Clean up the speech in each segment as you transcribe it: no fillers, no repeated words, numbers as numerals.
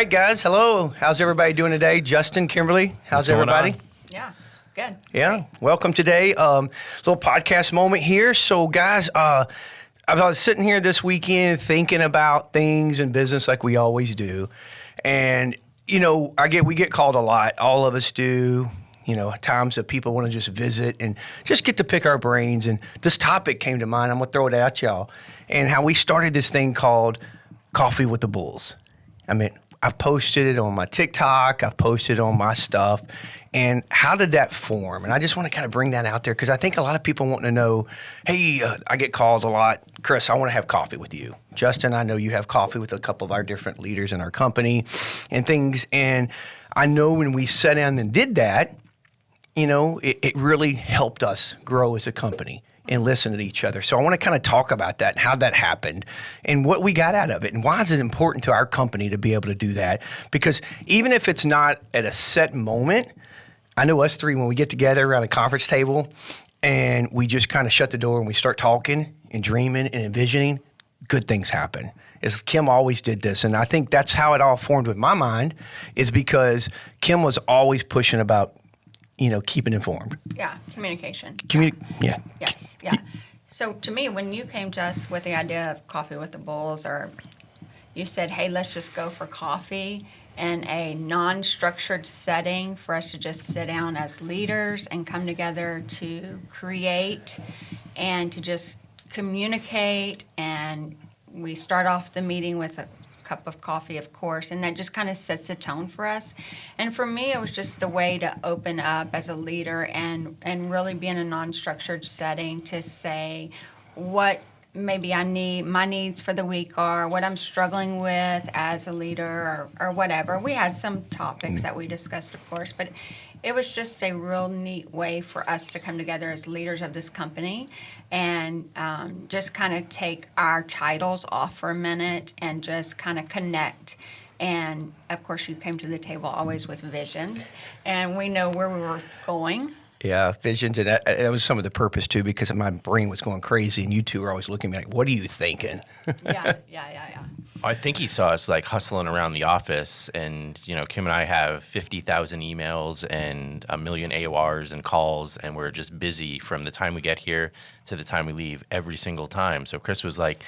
right, guys. Hello. How's everybody doing today? Justin, Kimberly, how's everybody? Yeah, good. Yeah. Great. Welcome today. Little podcast moment here. So, guys, I was sitting here this weekend thinking about things in business like we always do. And, we get called a lot. All of us do. Times that people want to just visit and just get to pick our brains. And this topic came to mind. I'm going to throw it at y'all. And how we started this thing called Coffee with the Bulls. I mean, I've posted it on my TikTok. I've posted it on my stuff. And how did that form? And I just want to kind of bring that out there because I think a lot of people want to know, hey, I get called a lot. Chris, I want to have coffee with you. Justin, I know you have coffee with a couple of our different leaders in our company and things. And I know when we sat down and did that, it really helped us grow as a company and listen to each other. So I want to kind of talk about that and how that happened and what we got out of it and why is it important to our company to be able to do that? Because even if it's not at a set moment, I know us three, when we get together around a conference table and we just kind of shut the door and we start talking and dreaming and envisioning, good things happen. As Kim always did this. And I think that's how it all formed with my mind is because Kim was always pushing about keeping informed. Yeah, communication. Yeah. Yes, yeah. So to me, when you came to us with the idea of Coffee with the Bulls, or you said, hey, let's just go for coffee in a non-structured setting for us to just sit down as leaders and come together to create and to just communicate. And we start off the meeting with a cup of coffee, of course, and that just kind of sets the tone for us. And for me, it was just a way to open up as a leader and really be in a non-structured setting to say what maybe I need, my needs for the week are, what I'm struggling with as a leader or whatever. We had some topics that we discussed, of course, but it was just a real neat way for us to come together as leaders of this company and just kind of take our titles off for a minute and just kind of connect. And, of course, you came to the table always with visions, and we know where we were going. Yeah, visions, and that was some of the purpose, too, because my brain was going crazy, and you two were always looking at me like, what are you thinking? Yeah. I think he saw us like hustling around the office, and Kim and I have 50,000 emails and 1 million AORs and calls, and we're just busy from the time we get here to the time we leave every single time. So Chris was like,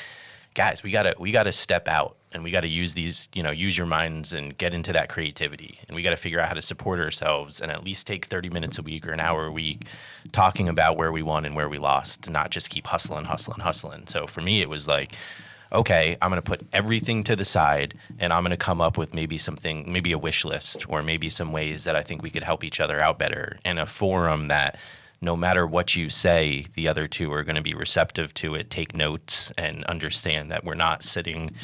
guys, we gotta step out and we gotta use these, use your minds and get into that creativity, and we gotta figure out how to support ourselves and at least take 30 minutes a week or an hour a week talking about where we won and where we lost, not just keep hustling. So for me, it was like, okay, I'm going to put everything to the side and I'm going to come up with maybe something, maybe a wish list or maybe some ways that I think we could help each other out better in a forum that no matter what you say, the other two are going to be receptive to it, take notes, and understand that we're not sitting,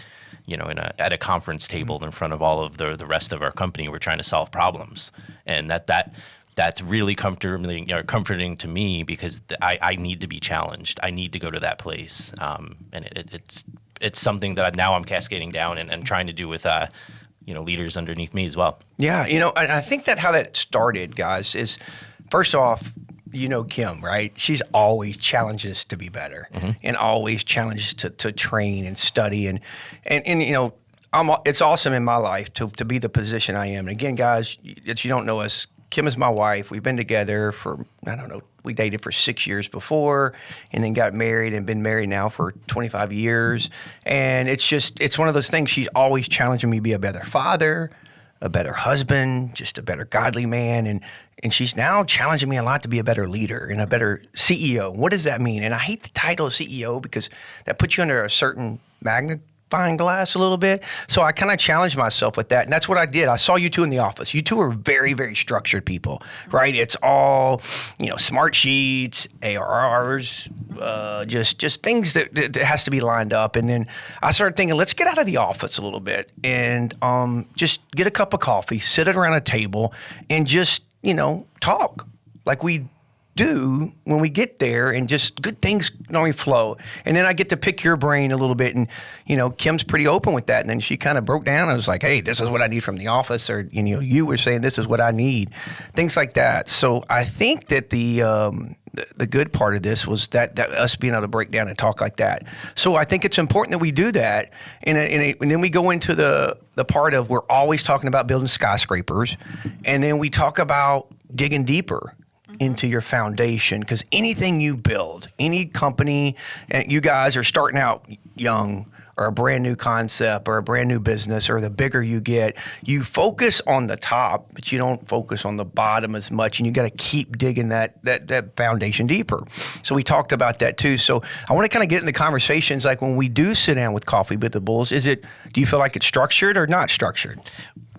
at a conference table in front of all of the rest of our company. We're trying to solve problems, and that's really comforting to me because I need to be challenged. I need to go to that place, and it's something that now I'm cascading down and trying to do with leaders underneath me as well. Yeah, I think that how that started, guys, is first off, Kim, right? She's always challenges to be better and always challenges to train and study and it's awesome in my life to be the position I am. And again, guys, if you don't know us, Kim is my wife. We've been together for, we dated for 6 years before and then got married and been married now for 25 years. And it's one of those things. She's always challenging me to be a better father, a better husband, just a better godly man. And she's now challenging me a lot to be a better leader and a better CEO. What does that mean? And I hate the title of CEO because that puts you under a certain magnifying glass a little bit. So I kind of challenged myself with that. And that's what I did. I saw you two in the office. You two are very, very structured people, right? It's all, smart sheets, ARRs, just things that has to be lined up. And then I started thinking, let's get out of the office a little bit and just get a cup of coffee, sit around a table and just, talk like we do when we get there, and just good things normally flow. And then I get to pick your brain a little bit, and Kim's pretty open with that. And then she kind of broke down. I was like, hey, this is what I need from the office, or you were saying this is what I need, things like that. So I think that the the good part of this was that us being able to break down and talk like that. So I think it's important that we do that. And then we go into the part of we're always talking about building skyscrapers. And then we talk about digging deeper into your foundation, because anything you build, any company, and you guys are starting out young, or a brand new concept or a brand new business, or the bigger you get, you focus on the top, but you don't focus on the bottom as much. And you got to keep digging that foundation deeper. So we talked about that too. So I want to kind of get into conversations like when we do sit down with Coffee with the Bulls, do you feel like it's structured or not structured?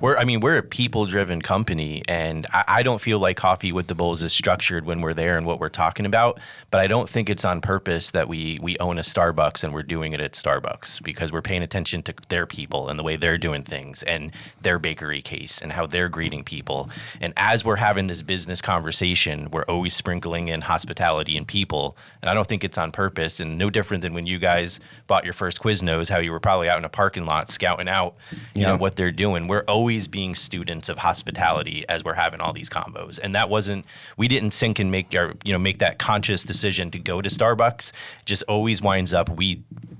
We're a people-driven company, and I don't feel like Coffee with the Bulls is structured when we're there and what we're talking about, but I don't think it's on purpose that we own a Starbucks and we're doing it at Starbucks, because we're paying attention to their people and the way they're doing things and their bakery case and how they're greeting people. And as we're having this business conversation, we're always sprinkling in hospitality and people, and I don't think it's on purpose, and no different than when you guys bought your first Quiznos, how you were probably out in a parking lot scouting out you know, what they're doing. We're always being students of hospitality as we're having all these combos, and we didn't sink and make that conscious decision to go to Starbucks. It just always winds up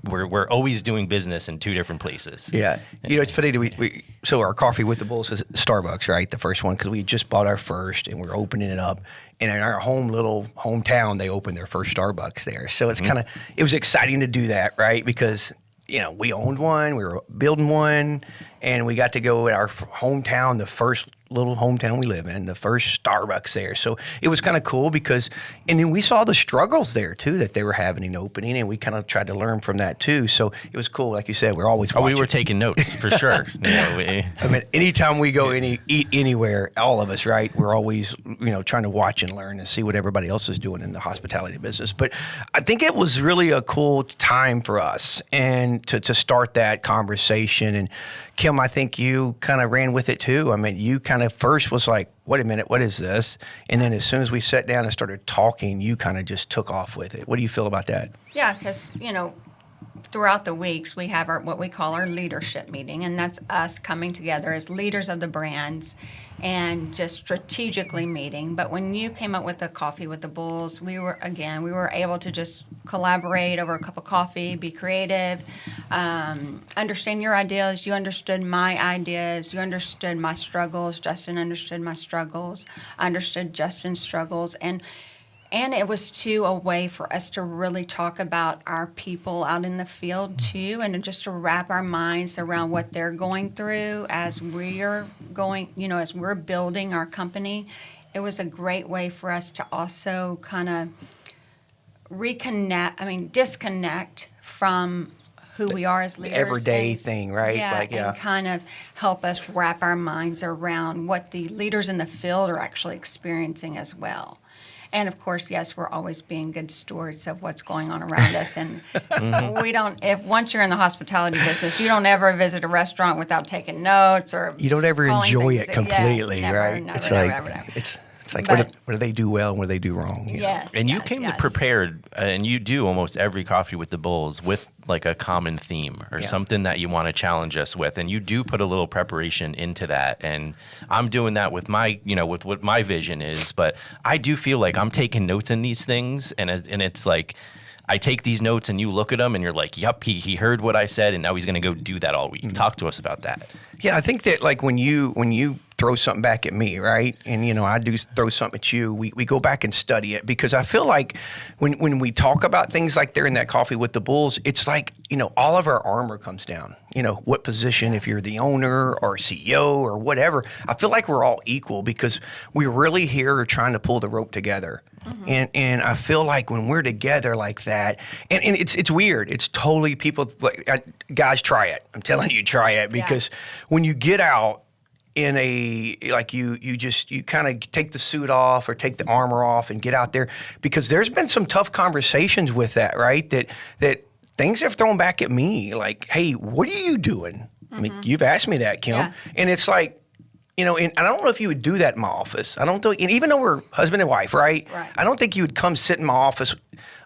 we're always doing business in two different places. Yeah, it's funny. So our Coffee with the Bulls is Starbucks, right? The first one, because we just bought our first and we're opening it up. And in our little hometown, they opened their first Starbucks there. So it's it was exciting to do that, right? Because we owned one, we were building one, and we got to go in our hometown, the first little hometown we live in, the first Starbucks there. So it was kind of cool and then we saw the struggles there too that they were having in opening, and we kind of tried to learn from that too. So it was cool. Like you said, we're always watching. We were taking notes for sure. I mean, anytime we go eat anywhere, all of us, right? We're always, trying to watch and learn and see what everybody else is doing in the hospitality business. But I think it was really a cool time for us and to start that conversation. And Kim, I think you kind of ran with it too. I mean, you kind of first was like, wait a minute, what is this? And then as soon as we sat down and started talking, you kind of just took off with it. What do you feel about that? Yeah, because, throughout the weeks, we have what we call our leadership meeting, and that's us coming together as leaders of the brands and just strategically meeting. But when you came up with the Coffee with the Bulls, we were able to just collaborate over a cup of coffee, be creative, understand your ideas. You understood my ideas. You understood my struggles. Justin understood my struggles. I understood Justin's struggles. And it was, too, a way for us to really talk about our people out in the field, too, and just to wrap our minds around what they're going through as we're as we're building our company. It was a great way for us to also kind of disconnect from who we are as leaders. The everyday thing, right? And kind of help us wrap our minds around what the leaders in the field are actually experiencing as well. And of course, yes, we're always being good stewards of what's going on around us. And once you're in the hospitality business, you don't ever visit a restaurant without taking notes, or you don't ever enjoy it completely, yes, right? Never. It's like, what do they do well and what do they do wrong? Yes. And you came prepared, and you do almost every Coffee with the Bulls with like a common theme or something that you want to challenge us with. And you do put a little preparation into that. And I'm doing that with with what my vision is. But I do feel like I'm taking notes in these things. And it's like, I take these notes and you look at them and you're like, yep, he heard what I said, and now he's going to go do that all week. Talk to us about that. Yeah, I think that like when you throw something back at me, right? And, I do throw something at you. We go back and study it, because I feel like when we talk about things like they're in that Coffee with the Bulls, it's like, all of our armor comes down. What position, if you're the owner or CEO or whatever, I feel like we're all equal, because we're really here trying to pull the rope together. Mm-hmm. And I feel like when we're together like that, and it's weird. It's totally guys, try it. I'm telling you, try it, because when you get out in you kind of take the suit off or take the armor off and get out there, because there's been some tough conversations with that, right? That things have thrown back at me like, hey, what are you doing? Mm-hmm. I mean, you've asked me that, Kim, and it's like, and I don't know if you would do that in my office. I don't think, and even though we're husband and wife, right? I don't think you would come sit in my office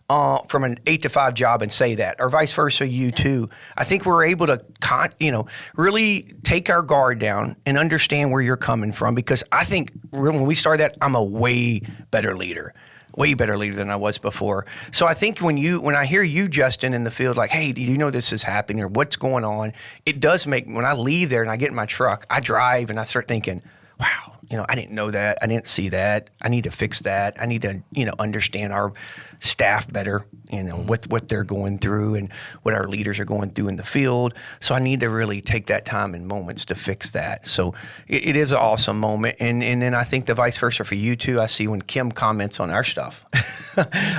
from an 8 to 5 job and say that, or vice versa, you too. I think we're able to, really take our guard down and understand where you're coming from, because I think when we started that, I'm a way better leader. way better leader than I was before. So I think when I hear you, Justin, in the field, like, hey, do you know this is happening or what's going on? It does make, when I leave there and I get in my truck, I drive and I start thinking, wow, I didn't know that. I didn't see that. I need to fix that. I need to, understand our staff better, what they're going through and what our leaders are going through in the field. So I need to really take that time and moments to fix that. So it is an awesome moment. And then I think the vice versa for you too. I see when Kim comments on our stuff,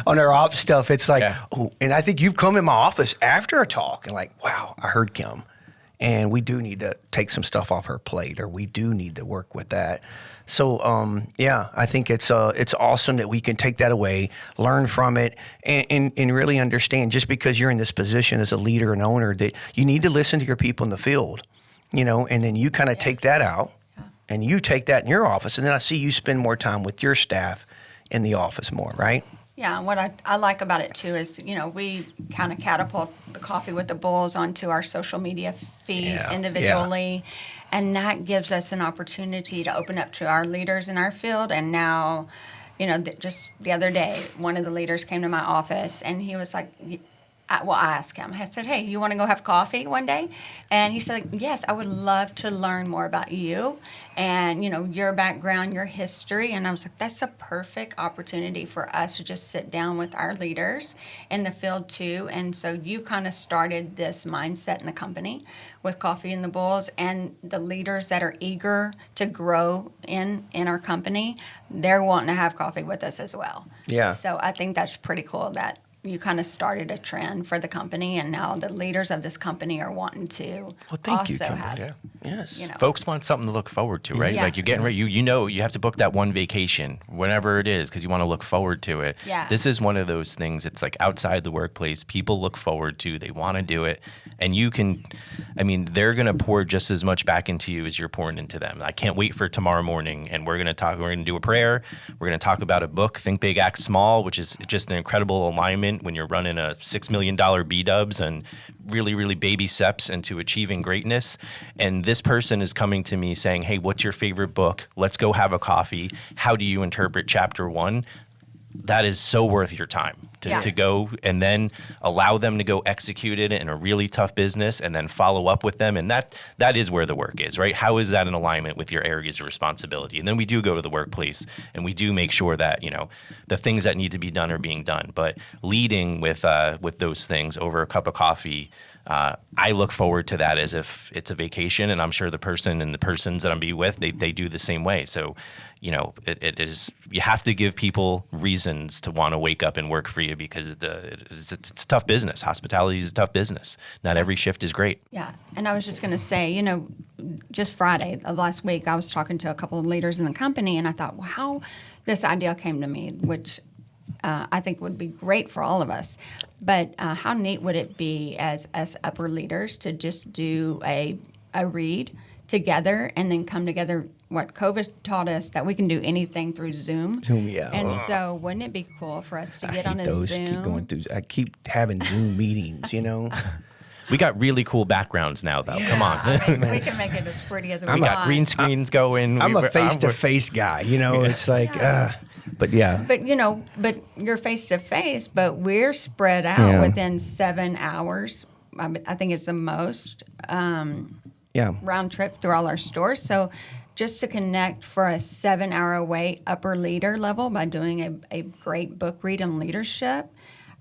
on our ops stuff, it's like, oh, and I think you've come in my office after a talk and like, wow, I heard Kim. And we do need to take some stuff off her plate, or we do need to work with that. So, I think it's awesome that we can take that away, learn from it, and really understand, just because you're in this position as a leader and owner, that you need to listen to your people in the field, and then you kind of take that out, and you take that in your office, and then I see you spend more time with your staff in the office more, right? Yeah, and what I like about it too is, we kind of catapult the Coffee with the Bulls onto our social media feeds individually. Yeah. And that gives us an opportunity to open up to our leaders in our field. And now, just the other day, one of the leaders came to my office and he was like, I asked him, I said, hey, you want to go have coffee one day? And he said, yes, I would love to learn more about you and, your background, your history. And I was like, that's a perfect opportunity for us to just sit down with our leaders in the field too. And so you kind of started this mindset in the company with Coffee and the Bulls, and the leaders that are eager to grow in our company, they're wanting to have coffee with us as well. Yeah. So I think that's pretty cool that you kind of started a trend for the company, and now the leaders of this company are wanting to have. Yes. Folks want something to look forward to, right? Yeah. Like you're getting ready, you have to book that one vacation, whatever it is, because you want to look forward to it. Yeah. This is one of those things. It's like outside the workplace, people look forward to. They want to do it, and they're going to pour just as much back into you as you're pouring into them. I can't wait for tomorrow morning, and we're going to talk. We're going to do a prayer. We're going to talk about a book, Think Big, Act Small, which is just an incredible alignment when you're running a $6 million B-dubs and really, really baby steps into achieving greatness. And this person is coming to me saying, hey, what's your favorite book? Let's go have a coffee. How do you interpret chapter 1? That is so worth your time to go and then allow them to go execute it in a really tough business and then follow up with them. And that is where the work is, right? How is that in alignment with your areas of responsibility? And then we do go to the workplace and we do make sure that, the things that need to be done are being done. But leading with those things over a cup of coffee, I look forward to that as if it's a vacation, and I'm sure the person and the persons that I'm be with, they do the same way. So, it is, you have to give people reasons to want to wake up and work for you, because it's a tough business. Hospitality is a tough business. Not every shift is great. Yeah, and I was just going to say, just Friday of last week, I was talking to a couple of leaders in the company, and I thought, well, how this idea came to me, which I think would be great for all of us. But how neat would it be as upper leaders to just do a read together and then come together? What COVID taught us, that we can do anything through Zoom. Yeah. And so wouldn't it be cool for us to get on a Zoom? I keep having Zoom meetings, We got really cool backgrounds now, though. Yeah. Come on. We can make it as pretty as we want. We got green screens going. I'm a face-to-face guy, It's like, but yeah. But you're face-to-face, but we're spread out within 7 hours. I think it's the most round trip through all our stores. So just to connect for a 7-hour away upper leader level by doing a great book read on leadership,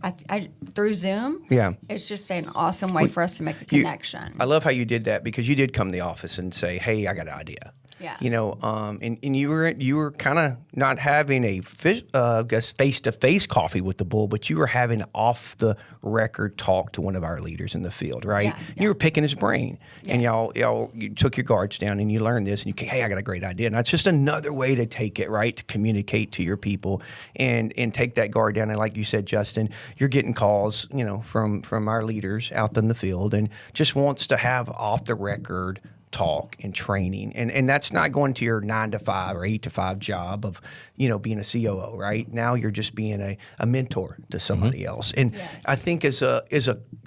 I through Zoom, it's just an awesome way for us to make a connection. I love how you did that, because you did come to the office and say, hey, I got an idea. Yeah. And you were kind of not having a face-to-face coffee with the bull, but you were having an off-the-record talk to one of our leaders in the field, right? Yeah. You were picking his brain, and Yes. you took your guards down and you learned this, and you came, hey, I got a great idea. And that's just another way to take it, right? To communicate to your people and take that guard down. And like you said, Justin, you're getting calls, from our leaders out in the field, and just wants to have off-the-record self-talk and training. And that's not going to your 9 to 5 or 8 to 5 job of, being a COO, right? Now you're just being a mentor to somebody else. And I think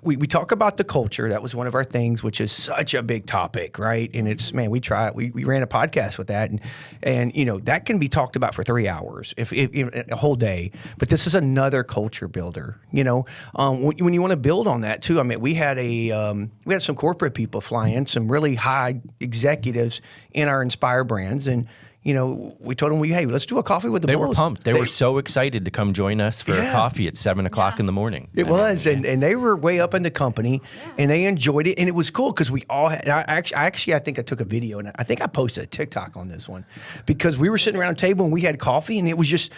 we talk about the culture. That was one of our things, which is such a big topic, right? And it's, man, we ran a podcast with that, and that can be talked about for 3 hours, if a whole day. But this is another culture builder, when you want to build on that too. I mean, we had some corporate people fly in, some really high executives in our Inspire brands, and we told them, hey, let's do a coffee with the They bulls. were pumped. They were so excited to come join us for a coffee at 7:00 in the morning. It was, and they were way up in the company, and they enjoyed it, and it was cool because we all had. I think I took a video, and I think I posted a TikTok on this one, because we were sitting around a table and we had coffee, and it was just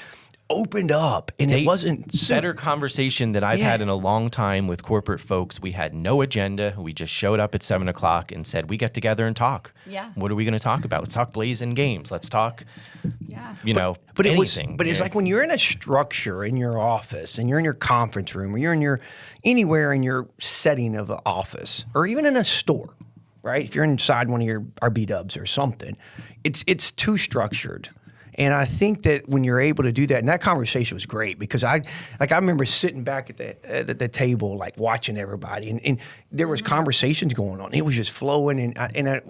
opened up, and it wasn't better conversation than I've had in a long time with corporate folks. We had no agenda. We just showed up at 7:00 and said, we get together and talk. Yeah. What are we going to talk about? Let's talk blazing games. Let's talk, but anything. It's like when you're in a structure in your office, and you're in your conference room, or you're in anywhere in your setting of an office, or even in a store, right? If you're inside one of your RB Dubs or something, it's too structured. And I think that when you're able to do that, and that conversation was great, because I remember sitting back at the table, like watching everybody, and there was conversations going on. It was just flowing, and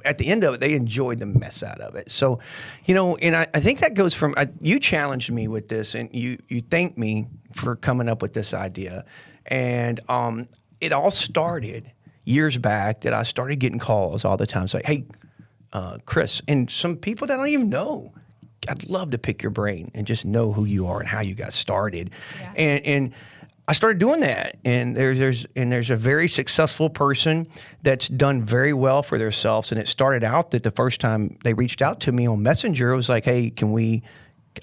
at the end of it, they enjoyed the mess out of it. So, and I think that goes from you challenged me with this, and you thanked me for coming up with this idea, and it all started years back that I started getting calls all the time. It's like, hey, Chris, and some people that I don't even know. I'd love to pick your brain and just know who you are and how you got started. Yeah. And I started doing that. And there's a very successful person that's done very well for themselves. And it started out that the first time they reached out to me on Messenger, it was like, hey,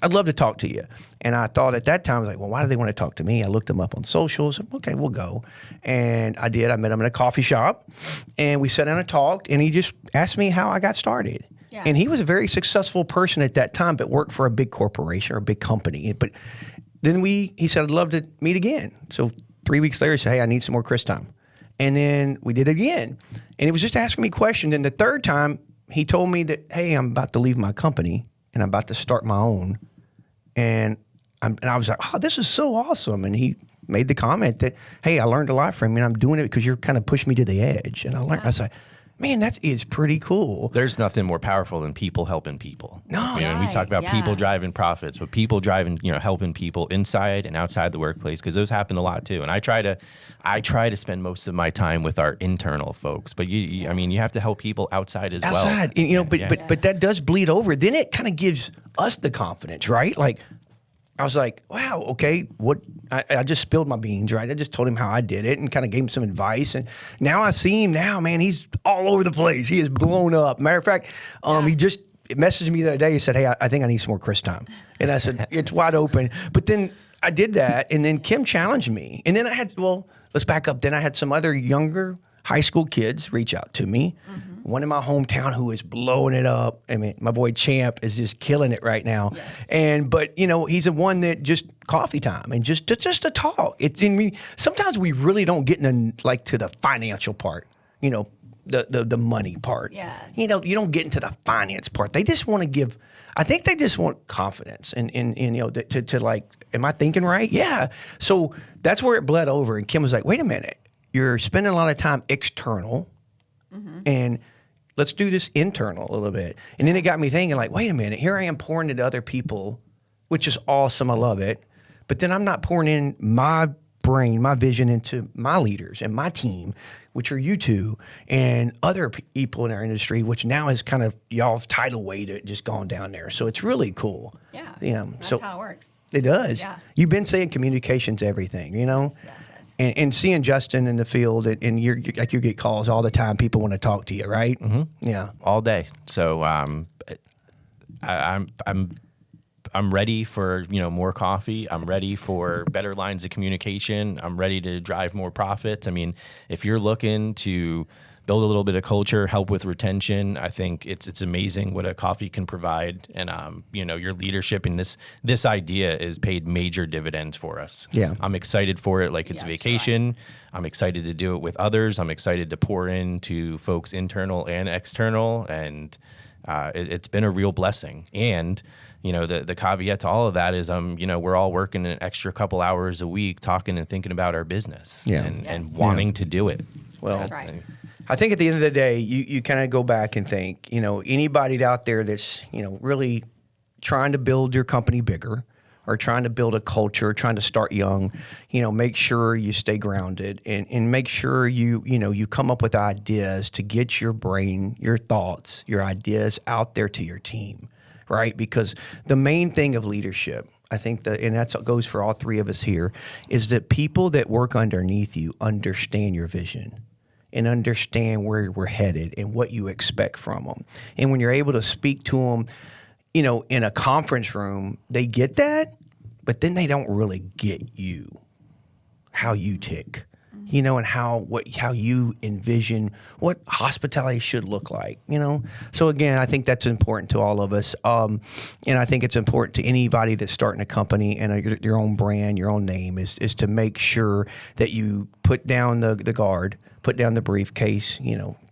I'd love to talk to you. And I thought at that time, I was like, well, why do they want to talk to me? I looked them up on socials. Okay, we'll go. And I did. I met him in a coffee shop, and we sat down and talked, and he just asked me how I got started. Yeah. And he was a very successful person at that time, but worked for a big corporation or a big company. But then he said, I'd love to meet again. So 3 weeks later, he said, hey, I need some more Chris time. And then we did it again. And he was just asking me questions. And the third time, he told me that, hey, I'm about to leave my company, and I'm about to start my own. And I was like, oh, this is so awesome. And he made the comment that, hey, I learned a lot from you, and I'm doing it because you're kind of pushed me to the edge. And I learned, I was like, man, that is pretty cool. There's nothing more powerful than people helping people. No. And we talk about people driving profits, but people driving, helping people inside and outside the workplace, because those happen a lot too. And I try to spend most of my time with our internal folks, but you have to help people outside as well. Outside, but that does bleed over. Then it kind of gives us the confidence, right? Like, I was like, wow, okay, I just spilled my beans, right? I just told him how I did it and kind of gave him some advice. And now I see him now, man, he's all over the place. He is blown up. Matter of fact, he just messaged me the other day. He said, hey, I think I need some more Chris time. And I said, it's wide open. But then I did that, and then Kim challenged me. And then let's back up. Then I had some other younger high school kids reach out to me. Mm-hmm. One in my hometown who is blowing it up. I mean, my boy Champ is just killing it right now. Yes. But he's the one that just coffee time and just to talk. Sometimes we really don't get to the financial part, the money part. Yeah. You don't get into the finance part. They just want to give. I think they just want confidence and to like, am I thinking right? Yeah. So that's where it bled over. And Kim was like, wait a minute. You're spending a lot of time external, and let's do this internal a little bit. And then it got me thinking, like, wait a minute, here I am pouring into other people, which is awesome. I love it. But then I'm not pouring in my brain, my vision into my leaders and my team, which are you two, and other people in our industry, which now is kind of y'all's tidal wave it just gone down there. So it's really cool. Yeah. That's how it works. It does. Yeah. You've been saying communication's everything, Yes. And seeing Justin in the field, and you get calls all the time. People want to talk to you, right? Mm-hmm. Yeah, all day. So I'm ready for more coffee. I'm ready for better lines of communication. I'm ready to drive more profits. I mean, if you're looking to build a little bit of culture, help with retention. I think it's amazing what a coffee can provide, and your leadership in this idea is paid major dividends for us. Yeah. I'm excited for it, like it's a Yes, vacation. right. I'm excited to do it with others. I'm excited to pour into folks internal and external, and it's been a real blessing. And the caveat to all of that is we're all working an extra couple hours a week talking and thinking about our business, and Yes. wanting to do it. Well, That's right. I think at the end of the day, you kind of go back and think, anybody out there that's, really trying to build your company bigger or trying to build a culture, trying to start young, make sure you stay grounded and make sure you come up with ideas to get your brain, your thoughts, your ideas out there to your team, right? Because the main thing of leadership, I think and that's what goes for all three of us here, is that people that work underneath you understand your vision and understand where we're headed and what you expect from them. And when you're able to speak to them, in a conference room, they get that, but then they don't really get how you tick, and how you envision what hospitality should look like, So again, I think that's important to all of us. And I think it's important to anybody that's starting a company and your own brand, your own name is to make sure that you put down the guard, put down the briefcase,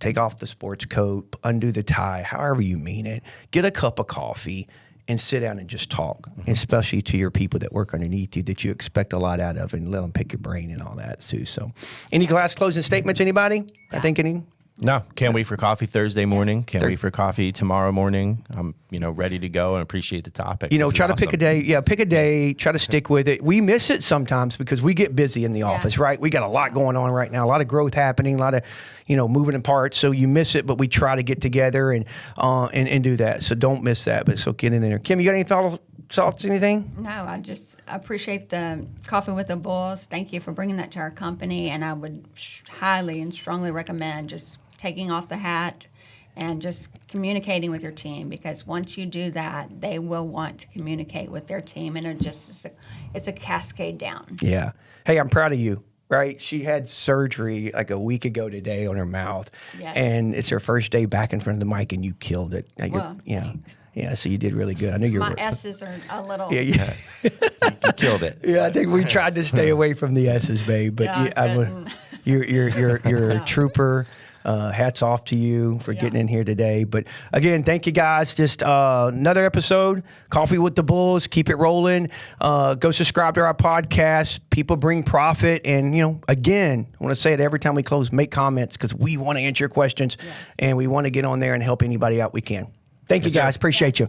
take off the sports coat, undo the tie, however you mean it, get a cup of coffee and sit down and just talk, especially to your people that work underneath you that you expect a lot out of, and let them pick your brain and all that too. So any last closing statements, anybody? I think any? No, can't wait for coffee Thursday morning. Can't wait for coffee tomorrow morning. I'm, ready to go and appreciate the topic. Try to pick a day. Yeah, pick a day. Try to stick with it. We miss it sometimes because we get busy in the office, right? We got a lot going on right now, a lot of growth happening, a lot of, moving in parts. So you miss it, but we try to get together and do that. So don't miss that. But so get in there. Kim, you got any thoughts, anything? No, I just appreciate the Coffee with the Bulls. Thank you for bringing that to our company, and I would highly and strongly recommend just taking off the hat and just communicating with your team, because once you do that, they will want to communicate with their team, and it's a cascade down. Yeah. Hey, I'm proud of you. Right? She had surgery like a week ago today on her mouth. Yes. And it's her first day back in front of the mic, and you killed it. Well, thanks. Yeah, so you did really good. I know you're My S's are a little. Yeah. You killed it. Yeah, I think we tried to stay away from the S's, babe. But you're a trooper. Hats off to you for getting in here today. But again, thank you guys. Just another episode, Coffee with the Bulls. Keep it rolling. Go subscribe to our podcast. People bring profit. And, again, I want to say it every time we close, make comments, because we want to answer your questions. Yes. And we want to get on there and help anybody out we can. Thank you guys. Appreciate you.